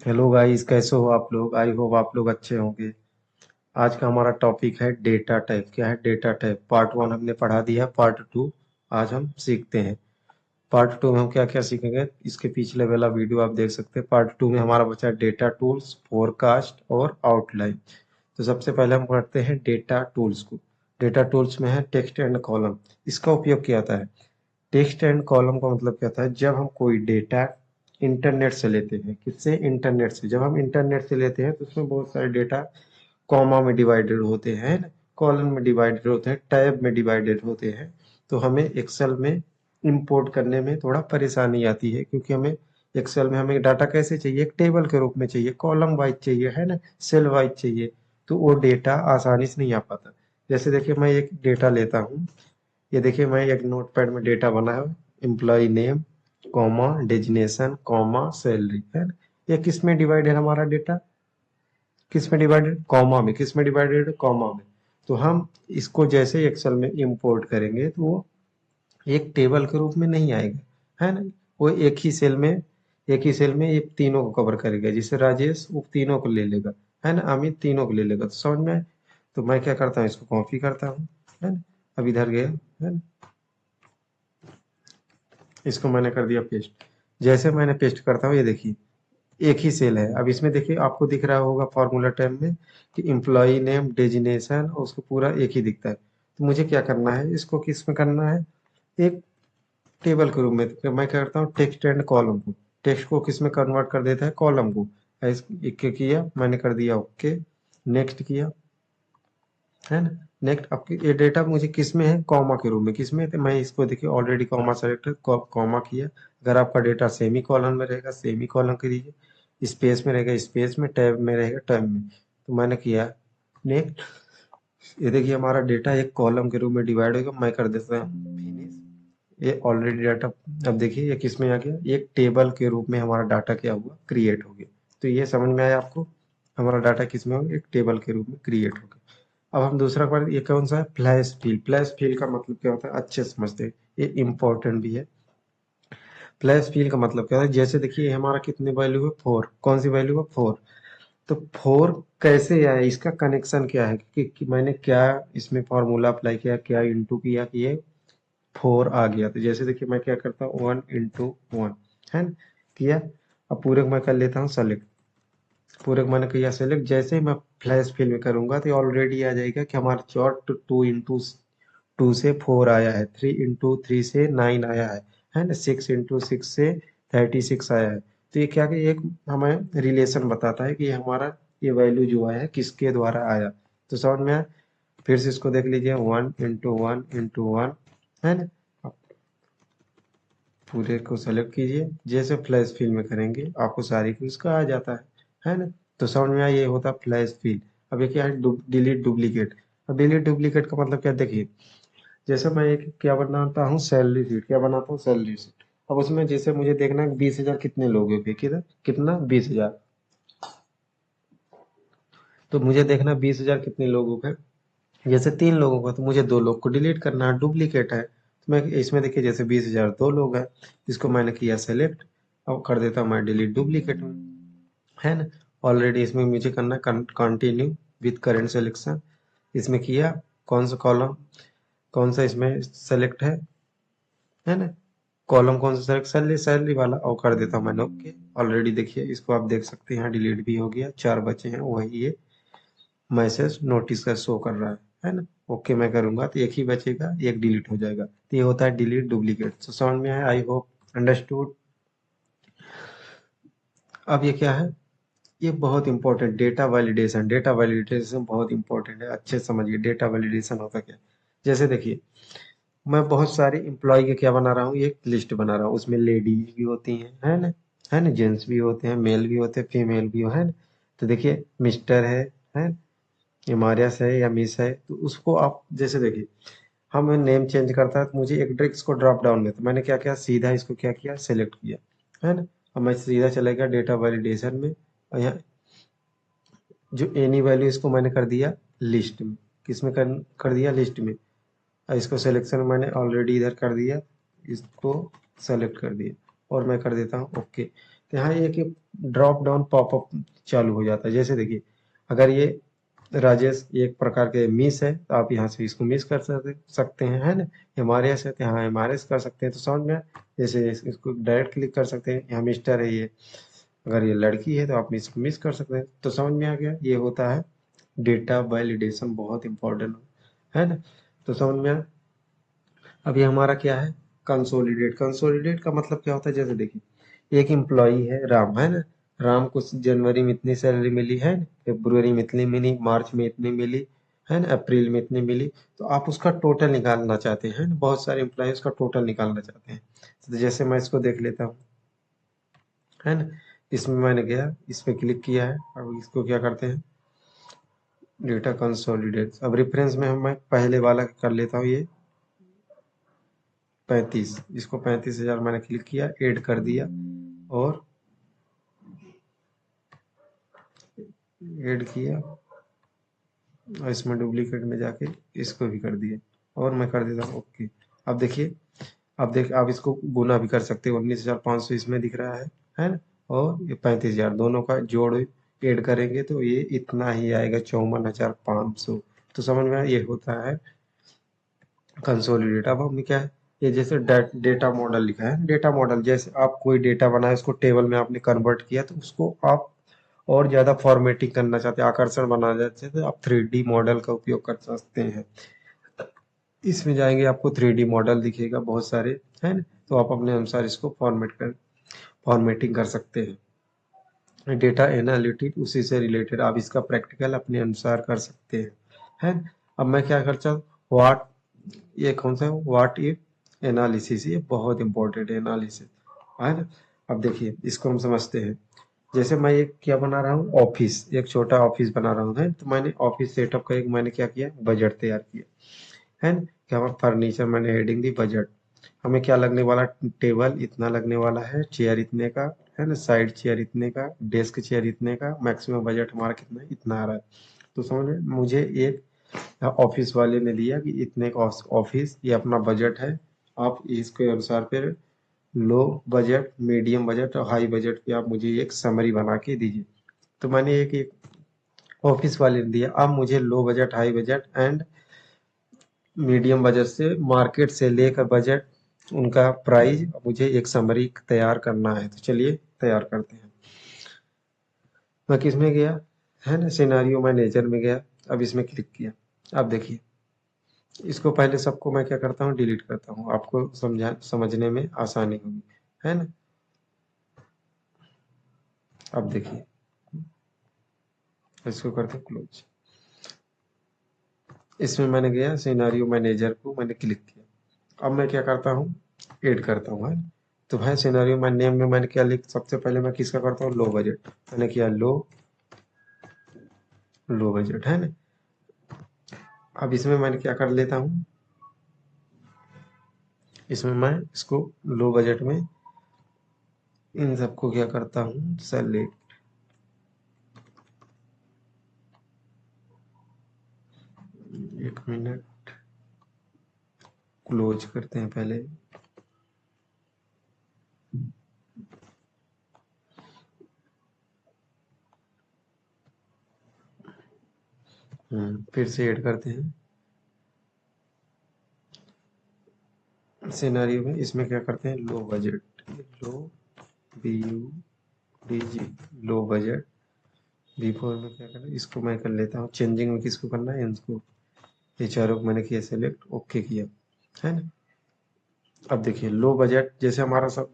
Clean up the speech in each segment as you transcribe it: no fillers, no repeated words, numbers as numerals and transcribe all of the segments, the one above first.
Hello guys, कैसे हो आप लोग? आई होप आप लोग अच्छे होंगे। आज का हमारा टॉपिक है डेटा टाइप। क्या है डेटा टाइप? पार्ट वन हमने पढ़ा दिया, पार्ट टू आज हम सीखते हैं। पार्ट टू में हम क्या क्या सीखेंगे, इसके पिछले वाला वीडियो आप देख सकते हैं। पार्ट टू में हमारा बचा है डेटा टूल्स, फोरकास्ट और आउटलाइन। तो सबसे पहले हम पढ़ते हैं डेटा टूल्स को। डेटा टूल्स में है टेक्स्ट एंड कॉलम। इसका उपयोग क्या होता है? टेक्स्ट एंड कॉलम का मतलब क्या होता है? जब हम कोई डेटा इंटरनेट से लेते हैं। किससे? इंटरनेट से। जब हम इंटरनेट से लेते हैं तो उसमें बहुत सारे डेटा कॉमा में डिवाइडेड होते हैं ना, कॉलन में डिवाइडेड होते हैं, टैब में डिवाइडेड होते हैं। तो हमें एक्सेल में इंपोर्ट करने में थोड़ा परेशानी आती है, क्योंकि हमें एक्सेल में हमें डाटा कैसे चाहिए? एक टेबल के रूप में चाहिए, कॉलम वाइज चाहिए, है ना, सेल वाइज चाहिए। तो वो डेटा आसानी से नहीं आ पाता। जैसे देखिए, मैं एक डेटा लेता हूँ। ये देखिए, मैं एक नोटपैड में डेटा बना है। Employ name, comma, designation, comma, salary, है ना। ये किस में डिवाइड है हमारा डेटा? किस में डिवाइडेड? कॉमा में। किस में डिवाइडेड? कॉमा में। तो हम इसको जैसे एक्सेल में इंपोर्ट करेंगे तो वो एक टेबल के रूप में नहीं आएगा, है ना। वो एक ही सेल में ये तीनों को कवर करेगा। जैसे राजेश, वो तीनों को ले लेगा, है ना, अमित तीनों को ले लेगा। तो समझ में आए? तो मैं क्या करता हूँ, इसको कॉपी करता हूँ, है ना। अब इधर गया, है ना, इसको मैंने कर दिया पेस्ट। जैसे मैंने पेस्ट करता हूँ, ये देखिए एक ही सेल है। अब इसमें देखिए, आपको दिख रहा होगा फॉर्मूला टैब में कि एम्प्लॉय नेम, डेजिग्नेशन, और उसको पूरा एक ही दिखता है। तो मुझे क्या करना है, इसको किस में करना है? एक टेबल के रूप में। तो मैं क्या करता हूँ, टेक्स्ट एंड कॉलम को, टेक्स्ट को किस में कन्वर्ट कर देता है? कॉलम को। एक किया मैंने, कर दिया ओके, नेक्स्ट किया, है ना। नेक्स्ट, अब ये डेटा मुझे किस में है? कॉमा के रूप में। किस में? तो मैं इसको देखिए ऑलरेडी कॉमा सेलेक्ट है, कॉमा किया। अगर आपका डेटा सेमी कॉलन में रहेगा, सेमी कॉलन कीजिए। स्पेस में रहेगा, स्पेस में। टैब में रहेगा, टैब में। तो मैंने किया नेक्स्ट। ये देखिए, हमारा डेटा एक कॉलम के रूप में डिवाइड होगा। मैं कर देता हूँ फिनिश। ये ऑलरेडी डाटा, अब देखिए ये किस में आ गया? एक टेबल के रूप में हमारा डाटा क्या हुआ? क्रिएट हो गया। तो ये समझ में आया आपको? हमारा डाटा किस में हो गया? एक टेबल के रूप में क्रिएट हो गया। अब हम दूसरा पढ़, ये कौन सा है? Flash fill. फ्लैश फिल का मतलब क्या होता है? अच्छे से समझते हैं, ये इंपॉर्टेंट भी है। फ्लैश फिल का मतलब क्या होता है? जैसे देखिए, हमारा कितने वैल्यू है? 4। कौन सी वैल्यू है? 4। तो 4 कैसे आया? इसका कनेक्शन क्या है कि मैंने क्या इसमें फॉर्मूला अप्लाई किया, क्या इंटू किया कि ये 4 आ गया। तो जैसे देखिए, मैं क्या करता हूँ, 1 × 1, है ना, किया। अब पूरे को मैं कर लेता हूँ सेलेक्ट। पूरे को मैंने किया सेलेक्ट। जैसे ही मैं फ्लैश फिल में करूंगा तो ऑलरेडी आ जाएगा कि हमारा चार्ट 2 से 4 आया है, 3 × 3 से 9 आया है ना, 6 × 6 से 36 आया है। तो ये क्या कि एक हमें रिलेशन बताता है कि हमारा ये वैल्यू जो आया है किसके द्वारा आया। तो समझ में आया? फिर से इसको देख लीजिए, 1 × 1 × 1, है ना। अब पूरे को सेलेक्ट कीजिए। जैसे फ्लैश फिल में करेंगे आपको सारी कुछ का आ जाता है ना। तो समझ में आया, ये होता है फ्लैश फिल। अब ये क्या है? Delete duplicate. अब डिलीट डुप्लीकेट का मतलब क्या? देखिए, जैसे मैं एक क्या बनाता हूँ, सैलरी शीट। क्या बनाता हूँ? Salary sheet. अब उसमें जैसे मुझे देखना है 20,000 कितने लोगों के, किधर कितना? 20,000। तो मुझे देखना 20,000 कितने लोगों का। जैसे 3 लोगों का, तो मुझे 2 लोग को डिलीट करना है, डुप्लीकेट है। तो मैं इसमें देखिए, जैसे 20,000 2 लोग हैं, इसको मैंने किया सेलेक्ट। अब कर देता हूँ मैं डिलीट डुप्लीकेट में, है ना। ऑलरेडी इसमें मुझे करना कंटिन्यू विथ करेंट सिलेक्शन। इसमें किया, कौन सा कॉलम, कौन सा इसमें सेलेक्ट है ना, कॉलम कौन सा सेलेक्ट? सैलरी, सैलरी वाला। और कर देता हूँ मैंने ओके। ऑलरेडी देखिए, इसको आप देख सकते हैं, यहाँ डिलीट भी हो गया। 4 बचे हैं, वही ये मैसेज नोटिस का शो कर रहा है ना। ओके मैं करूंगा तो एक ही बचेगा, एक डिलीट हो जाएगा। तो ये होता है डिलीट डुप्लीकेट। तो समझ में आया? I hope understood. अब ये क्या है? ये बहुत important, data validation. Data validation बहुत इंपॉर्टेंट है, अच्छे से समझिए डेटा वैलिडेशन होता क्या है। जैसे देखिए, मैं बहुत सारे एम्प्लॉय के क्या बना रहा हूँ, एक लिस्ट बना रहा हूँ। उसमें लेडीज भी होती हैं, है ना, जेंट्स भी होते हैं, मेल भी होते हैं, फीमेल भी हो, है ना। तो देखिए, मिस्टर है, एमारियस है या मिस है। तो उसको आप जैसे देखिए, हम नेम चेंज करता है तो मुझे एक ड्रिक्स को ड्रॉप डाउन में, तो मैंने क्या किया, सीधा इसको क्या किया, सेलेक्ट किया, है ना। अब मैं सीधा चला गया डेटा वैलिडेशन में, और यहाँ जो एनी वैल्यू, इसको मैंने कर दिया लिस्ट में। किस में कर दिया? लिस्ट में। और इसको सिलेक्शन मैंने ऑलरेडी इधर कर दिया, इसको सेलेक्ट कर दिया। और मैं कर देता हूँ ओके। तो यहाँ एक ड्रॉप डाउन पॉपअप चालू हो जाता है। जैसे देखिए, अगर ये राजेश एक प्रकार के मिस है तो आप यहाँ से इसको मिस कर सकते हैं, है ना। एमआरएस है तो यहाँ एमआरएस कर सकते हैं। तो समझ में आया? जैसे इसको डायरेक्ट क्लिक कर सकते हैं, यहाँ मिस्टर है ये, अगर ये लड़की है तो आप इसको मिस कर सकते हैं। तो समझ में आ गया, ये होता है डेटा वैलिडेशन, बहुत इंपॉर्टेंट है ना। तो समझ में आया। अब ये हमारा क्या है, कंसोलिडेट। कंसोलिडेट का मतलब क्या होता है, जैसे देखिए एक एम्प्लॉई है राम, है ना। राम को जनवरी में इतनी सैलरी मिली है ना, फरवरी में इतनी मिली, मार्च में इतनी मिली, है ना, अप्रैल में इतनी मिली। तो आप उसका टोटल निकालना चाहते हैं ना, बहुत सारे एम्प्लॉय उसका टोटल निकालना चाहते हैं। तो जैसे मैं इसको देख लेता हूँ, है ना। इसमें मैंने गया, इस पे क्लिक किया है। अब इसको क्या करते हैं, डेटा कंसोलिडेट। अब रेफरेंस में हम मैं पहले वाला कर लेता हूँ, ये 35, इसको 35,000 मैंने क्लिक किया, ऐड कर दिया और ऐड किया, और इसमें डुप्लीकेट में जाके इसको भी कर दिया और मैं कर देता हूँ ओके। अब देखिए, आप इसको गुना भी कर सकते हो, 19,500 इसमें दिख रहा है ना, और ये 35,000 दोनों का जोड़ ऐड करेंगे तो ये इतना ही आएगा, 54,500। तो समझ में आया, ये होता है कंसोलिडेट। अब हमें क्या है, ये जैसे डेटा मॉडल लिखा है, डेटा मॉडल जैसे आप कोई डेटा बनाए, उसको टेबल में आपने कन्वर्ट किया, तो उसको आप और ज्यादा फॉर्मेटिंग करना चाहते हैं, आकर्षण बनाना चाहते हैं, तो आप 3D मॉडल का उपयोग कर सकते हैं। इसमें जाएंगे, आपको 3D मॉडल दिखेगा बहुत सारे, है ना। तो आप अपने अनुसार इसको फॉर्मेटिंग कर सकते हैं। डेटा एनालिटिक उसी से रिलेटेड आप इसका प्रैक्टिकल अपने अनुसार कर सकते हैं, है ना। अब मैं क्या करता हूँ, व्हाट, ये कौन सा है, व्हाट इफ एनालिसिस, ये बहुत इंपॉर्टेंट है एनालिसिस, है ना। अब देखिए इसको हम समझते हैं। जैसे मैं एक क्या बना रहा हूँ, ऑफिस, एक छोटा ऑफिस बना रहा हूँ, है। तो मैंने ऑफिस सेटअप का एक मैंने क्या किया, बजट तैयार किया, है ना। क्या हुआ, फर्नीचर मैंने हेडिंग दी बजट, हमें क्या लगने वाला, टेबल इतना लगने वाला है, चेयर इतने का, है ना, साइड चेयर इतने का, डेस्क चेयर इतने का, मैक्सिमम बजट हमारा कितना है, इतना आ रहा है। तो समझ में, मुझे एक ऑफिस वाले ने दिया कि इतने का ऑफिस, ये अपना बजट है, आप इसके अनुसार फिर लो बजट, मीडियम बजट और हाई बजट पे आप मुझे एक समरी बना के दीजिए। तो मैंने एक ऑफिस वाले ने दिया, अब मुझे low budget, high budget and medium budget से, मार्केट से लेकर बजट, उनका प्राइस मुझे एक समरी तैयार करना है। तो चलिए तैयार करते हैं। मैं किस में गया, है ना, सिनेरियो मैनेजर में गया। अब इसमें क्लिक किया। अब देखिए, इसको पहले सबको मैं क्या करता हूँ, डिलीट करता हूँ, आपको समझने में आसानी होगी, है ना। अब देखिए, इसको करते हैं क्लोज। इसमें मैंने गया, सिनेरियो मैनेजर को मैंने क्लिक किया। अब मैं क्या करता हूँ, ऐड करता हूँ, है। तो भाई सिनेरियो मैं नेम में मैंने क्या लिख, सबसे पहले मैं किसका करता हूँ, लो बजट। मैंने किया लो बजट, है ना। अब इसमें मैंने क्या कर लेता हूँ, इसमें मैं इसको लो बजट में इन सबको क्या करता हूँ, सेलेक्ट। एक मिनट, क्लोज करते हैं पहले। फिर से ऐड करते हैं सिनेरियो में। इसमें क्या करते हैं, लो बजट, लो BUDG, लो बजट। B4 में क्या करना है, इसको मैं कर लेता हूँ चेंजिंग में, किसको करना है, इनको, ये चारों को मैंने किया सेलेक्ट, ओके किया, है ना। अब देखिए लो बजट, जैसे हमारा सब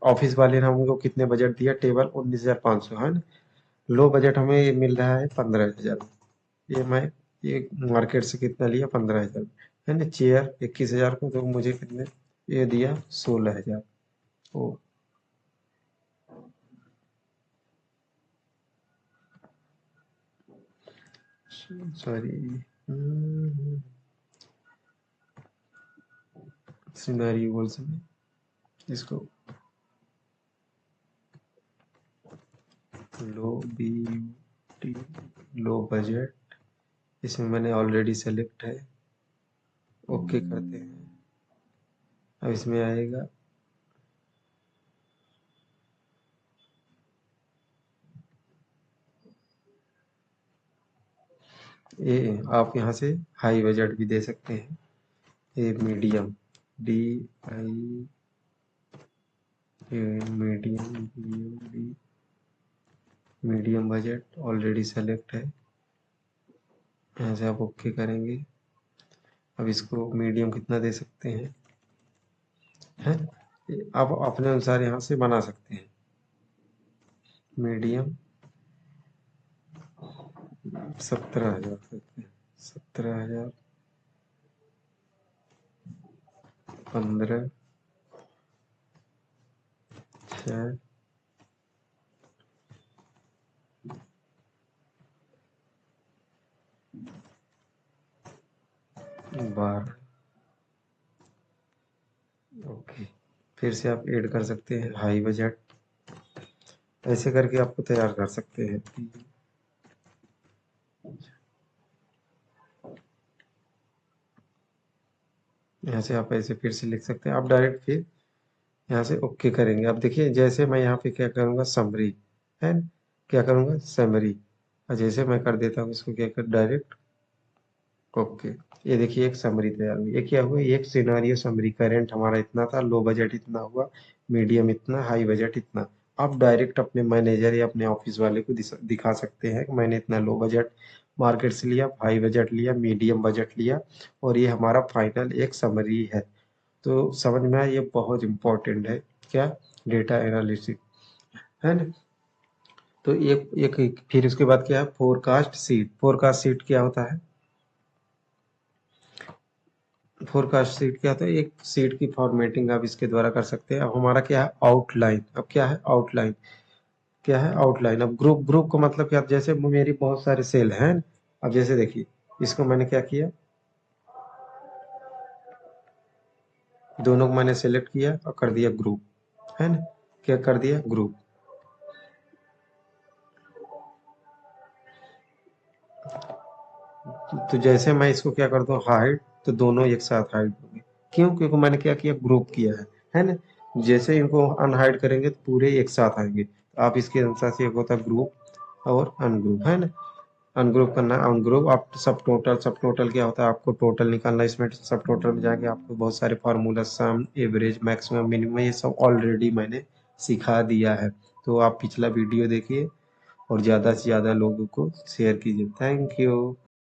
ऑफिस वाले ने हमको कितने बजट दिया, टेबल 19,500, है ना। लो बजट हमें ये मिल रहा है 15,000। ये मैं, ये मार्केट से कितना लिया, 15,000, है ना। चेयर 21,000 को, तो मुझे कितने ये दिया, 16,000। ओ सॉरी, सिनेरियो बोल सकते इसको, लो BUT, लो बजट। इसमें मैंने ऑलरेडी सेलेक्ट है, ओके करते हैं। अब इसमें आएगा ये आप यहाँ से हाई बजट भी दे सकते हैं। ये medium, D I medium, medium budget already select है। यहाँ से आप ओके करेंगे। अब इसको मीडियम कितना दे सकते हैं, हैं? आप अपने अनुसार यहाँ से बना सकते हैं। मीडियम 17,000 करते हैं, 17,000, 15, 6, 12। ओके, फिर से आप ऐड कर सकते हैं हाई बजट। ऐसे करके आपको तैयार कर सकते हैं। यहाँ से आप ऐसे फिर से लिख सकते हैं। आप डायरेक्ट फिर यहाँ से ओके करेंगे। अब देखिए जैसे मैं यहाँ पे क्या करूँगा, समरी है न? क्या करूँगा, समरी। और जैसे मैं कर देता हूँ इसको क्या कर, डायरेक्ट ओके। ये देखिए एक समरी तैयार हुई। ये क्या हुआ, एक सिनारियो समरी। करेंट हमारा इतना था, लो बजट इतना हुआ, मीडियम इतना, हाई बजट इतना। आप डायरेक्ट अपने मैनेजर या अपने ऑफिस वाले को दिखा सकते हैं कि मैंने इतना लो बजट मार्केट से लिया, हाई बजट लिया, मीडियम बजट लिया, और ये हमारा फाइनल एक समरी है। तो समझ में आया, ये बहुत इंपॉर्टेंट है। क्या, डेटा एनालिसिस, है ना? तो फिर उसके बाद क्या है, फोरकास्ट सीट। फोरकास्ट सीट क्या होता है, फोरकास्ट सीट क्या होता है, एक सीट की फॉर्मेटिंग आप इसके द्वारा कर सकते हैं। अब हमारा क्या है, आउटलाइन। अब क्या है, आउटलाइन। क्या है, आउटलाइन। अब ग्रुप, ग्रुप को मतलब क्या, जैसे मेरी बहुत सारे सेल हैं। अब जैसे देखिए, इसको मैंने क्या किया, दोनों को मैंने सेलेक्ट किया और कर दिया ग्रुप, है ना? क्या कर दिया, ग्रुप। तो जैसे मैं इसको क्या करता हूँ, हाइड, तो दोनों एक साथ हाइड होंगे। क्यों, क्योंकि मैंने क्या किया, ग्रुप किया है ना? जैसे इनको अनहाइड करेंगे तो पूरे एक साथ आएंगे। तो आप इसके अनुसार से एक होता है ग्रुप और अनग्रुप, है ना? अनग्रुप करना, अनग्रुप। आप सब टोटल, सब टोटल क्या होता है, आपको टोटल निकालना है। इसमें सब टोटल में जाके आपको बहुत सारे फार्मूला, सम, एवरेज, मैक्सिमम, मिनिमम, ये सब ऑलरेडी मैंने सिखा दिया है। तो आप पिछला वीडियो देखिए और ज़्यादा से ज़्यादा लोगों को शेयर कीजिए। Thank you.